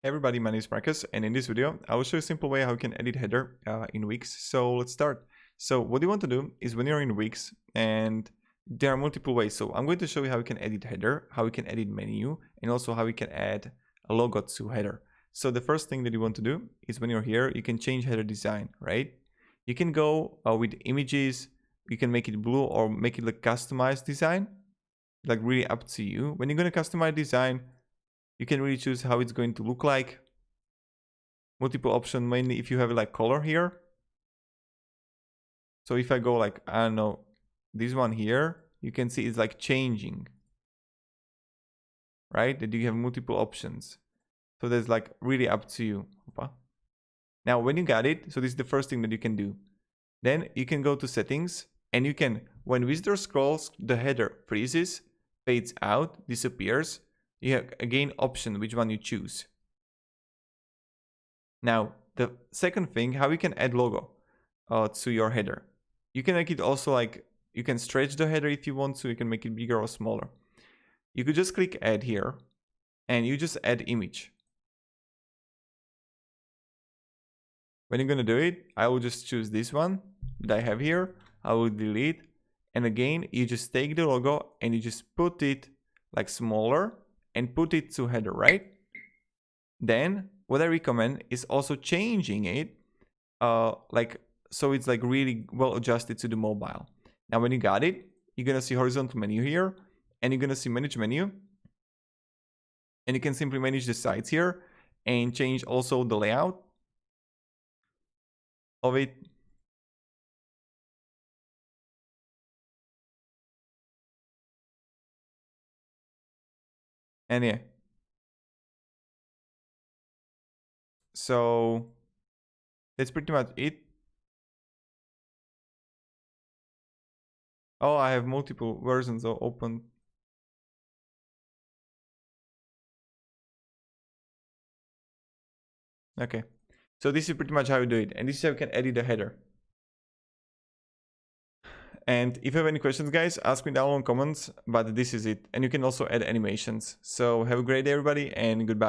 Hey everybody, my name is Marcus, and in this video I will show you a simple way how you can edit header in Wix. So let's start. So what you want to do is when you're in Wix, and there are multiple ways. So I'm going to show you how you can edit header, how you can edit menu, and also how you can add a logo to header. So the first thing that you want to do is when you're here, you can change header design, right? You can go with images, you can make it blue or make it like customized design, like really up to you. When you're going to customize design, you can really choose how it's going to look like. Multiple option, mainly if you have like color here. So if I go like, I don't know, this one here, you can see it's like changing, right? That you have multiple options. So that's like really up to you. Now, when you got it, so this is the first thing that you can do. Then you can go to settings and you can, when visitor scrolls, the header freezes, fades out, disappears. You have again option which one you choose. Now, the second thing, how you can add logo to your header. You can make it also like, you can stretch the header if you want to, you can make it bigger or smaller. You could just click add here and you just add image. When you're gonna do it, I will just choose this one that I have here. I will delete. And again, you just take the logo and you just put it like smaller and put it to header, right? Then what I recommend is also changing it so it's like really well adjusted to the mobile. Now when you got it, you're gonna see horizontal menu here and you're gonna see manage menu, and you can simply manage the sides here and change also the layout of it. And yeah, so that's pretty much it. Oh, I have multiple versions open. Okay, so this is pretty much how you do it, and this is how you can edit the header. And if you have any questions, guys, ask me down in comments, but this is it. And you can also add animations. So have a great day, everybody, and goodbye.